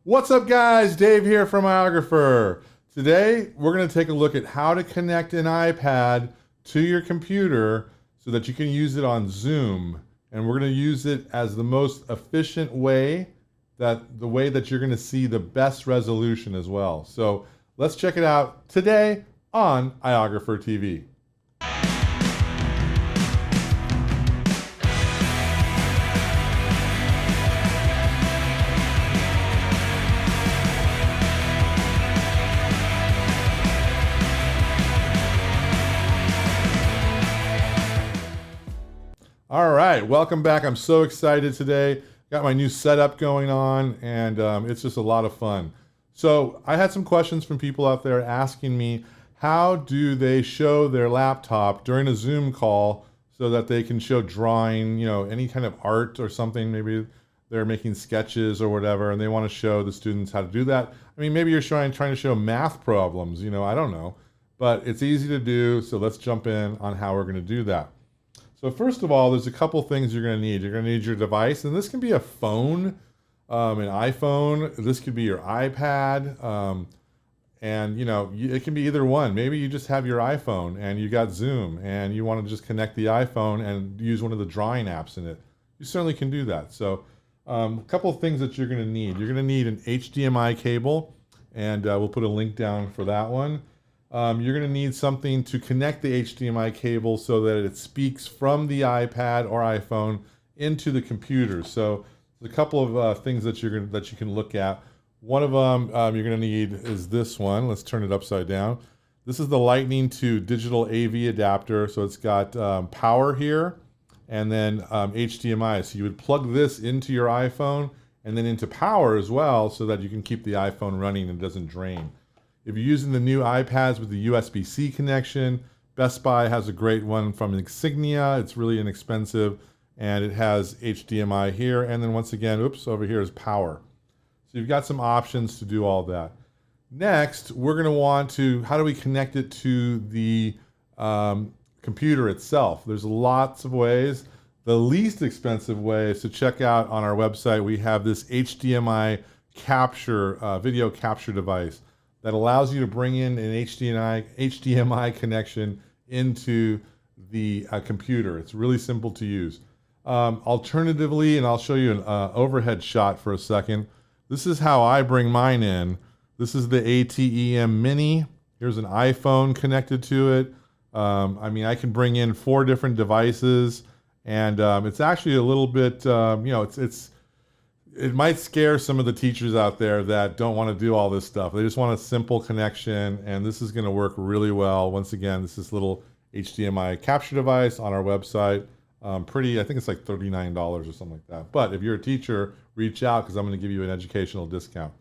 What's up, guys? Dave here from iOgrapher. Today, we're going to take a look at how to connect an iPad to your computer so that you can use it on Zoom. And we're going to use it as the most efficient way, the way that you're going to see the best resolution as well. So let's check it out today on iOgrapher TV. All right, welcome back. I'm so excited today. Got my new setup going on, and it's just a lot of fun. So I had some questions from people out there asking me, how do they show their laptop during a Zoom call so that they can show drawing, any kind of art or something. Maybe they're making sketches or whatever, and they want to show the students how to do that. I mean, maybe you're trying to show math problems, I don't know. But it's easy to do, so let's jump in on how we're going to do that. So first of all, there's a couple things you're going to need. You're going to need your device, and this can be a phone, an iPhone. This could be your iPad, and it can be either one. Maybe you just have your iPhone and you got Zoom, and you want to just connect the iPhone and use one of the drawing apps in it. You certainly can do that. So a couple of things that you're going to need. You're going to need an HDMI cable, and we'll put a link down for that one. You're going to need something to connect the HDMI cable so that it speaks from the iPad or iPhone into the computer. So there's a couple of things that you can look at. One of them you're going to need is this one. Let's turn it upside down. This is the Lightning to digital AV adapter. So it's got power here and then HDMI. So you would plug this into your iPhone and then into power as well so that you can keep the iPhone running and it doesn't drain. If you're using the new iPads with the USB-C connection, Best Buy has a great one from Insignia. It's really inexpensive, and it has HDMI here. And then once again, over here is power. So you've got some options to do all that. Next, we're going to want to, how do we connect it to the computer itself? There's lots of ways. The least expensive way is to check out on our website. We have this HDMI capture, video capture device that allows you to bring in an HDMI connection into the computer. It's really simple to use. Alternatively, and I'll show you an overhead shot for a second. This is how I bring mine in. This is the ATEM Mini. Here's an iPhone connected to it. I can bring in 4 different devices, and it's actually a little bit, it might scare some of the teachers out there that don't want to do all this stuff. They just want a simple connection, and this is going to work really well. Once again, this is little HDMI capture device on our website. I think it's like $39 or something like that. But if you're a teacher, reach out because I'm going to give you an educational discount.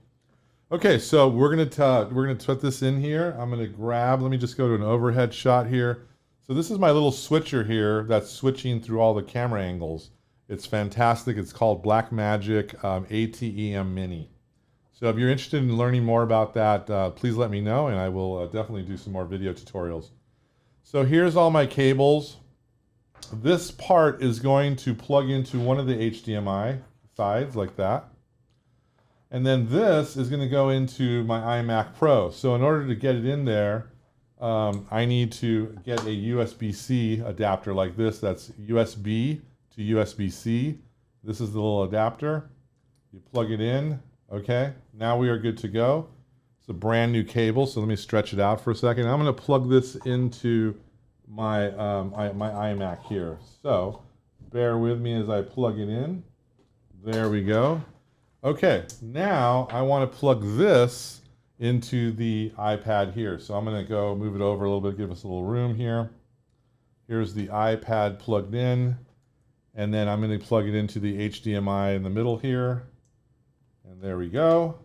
Okay, so we're going to put this in here. I'm going to grab, let me just go to an overhead shot here. So this is my little switcher here that's switching through all the camera angles. It's fantastic. It's called Blackmagic ATEM Mini. So if you're interested in learning more about that, please let me know, and I will definitely do some more video tutorials. So here's all my cables. This part is going to plug into one of the HDMI sides like that. And then this is going to go into my iMac Pro. So in order to get it in there, I need to get a USB-C adapter like this. That's USB to USB-C. This is the little adapter. You plug it in. Okay, now we are good to go. It's a brand new cable, so let me stretch it out for a second. I'm going to plug this into my my iMac here. So bear with me as I plug it in. There we go. Okay, now I want to plug this into the iPad here. So I'm going to go move it over a little bit, give us a little room here. Here's the iPad plugged in. And then I'm going to plug it into the HDMI in the middle here. And there we go.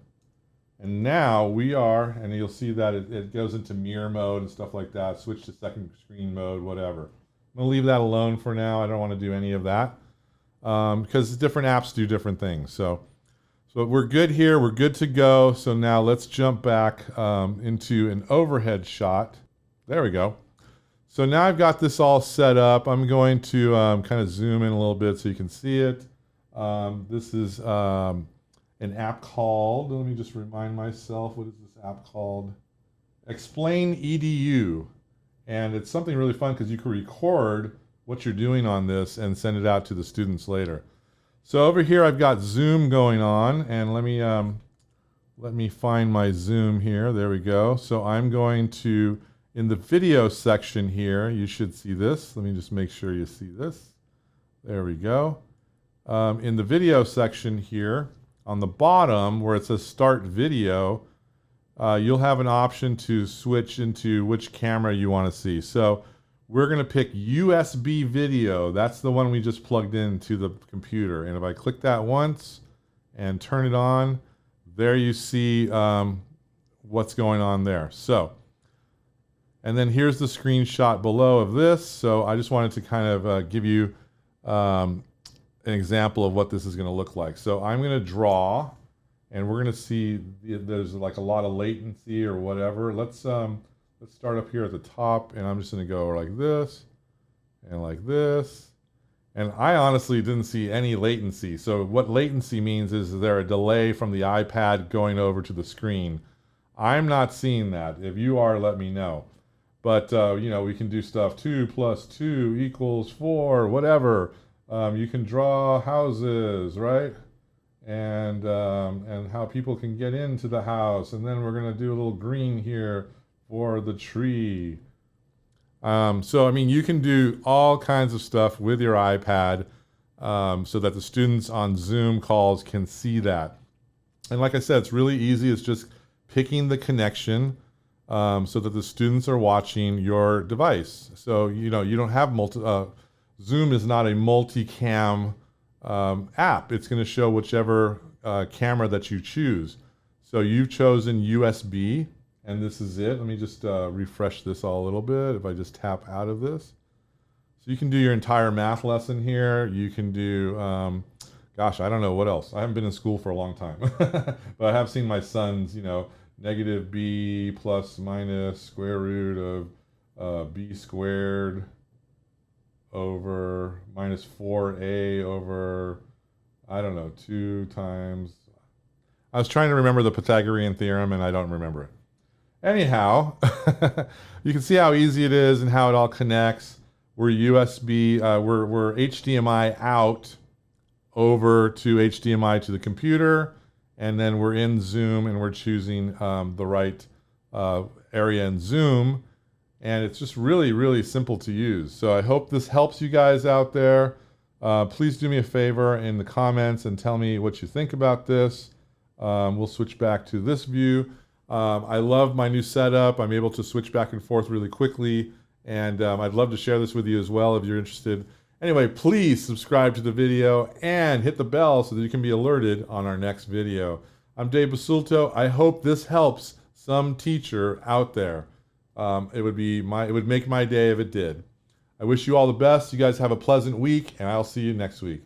And now we are, and you'll see that it goes into mirror mode and stuff like that. Switch to second screen mode, whatever. I'm going to leave that alone for now. I don't want to do any of that because different apps do different things. So we're good here. We're good to go. So now let's jump back into an overhead shot. There we go. So now I've got this all set up. I'm going to kind of zoom in a little bit so you can see it. This is an app called, let me just remind myself, what is this app called? Explain EDU. And it's something really fun because you can record what you're doing on this and send it out to the students later. So over here I've got Zoom going on, and let me find my Zoom here. There we go. So I'm going to, in the video section here, you should see this. Let me just make sure you see this. There we go. In the video section here, on the bottom where it says Start Video, you'll have an option to switch into which camera you want to see. So we're going to pick USB video. That's the one we just plugged into the computer. And if I click that once and turn it on, there you see what's going on there. So, and then here's the screenshot below of this. So I just wanted to kind of give you an example of what this is going to look like. So I'm going to draw, and we're going to see there's like a lot of latency or whatever. Let's start up here at the top, and I'm just going to go like this and like this. And I honestly didn't see any latency. So what latency means is there a delay from the iPad going over to the screen. I'm not seeing that. If you are, let me know. But you know, we can do stuff 2 + 2 = 4, whatever. You can draw houses, right? And how people can get into the house. And then we're going to do a little green here for the tree. So, I mean, you can do all kinds of stuff with your iPad so that the students on Zoom calls can see that. And like I said, it's really easy. It's just picking the connection so that the students are watching your device. So, you know, you don't have Zoom is not a multicam app. It's going to show whichever camera that you choose. So you've chosen USB, and this is it. Let me just refresh this all a little bit. If I just tap out of this. So you can do your entire math lesson here. You can do, gosh, I don't know what else. I haven't been in school for a long time. But I have seen my sons, you know, -b ± square root of b squared over -4a over, I don't know, 2 times. I was trying to remember the Pythagorean theorem, and I don't remember it. Anyhow, you can see how easy it is and how it all connects. We're USB, we're HDMI out over to HDMI to the computer, and then we're in Zoom, and we're choosing the right area in Zoom, and it's just really, really simple to use. So I hope this helps you guys out there. Please do me a favor in the comments and tell me what you think about this. We'll switch back to this view. I love my new setup. I'm able to switch back and forth really quickly, and I'd love to share this with you as well if you're interested. Anyway, please subscribe to the video and hit the bell so that you can be alerted on our next video. I'm Dave Basulto. I hope this helps some teacher out there. It would make my day if it did. I wish you all the best. You guys have a pleasant week, and I'll see you next week.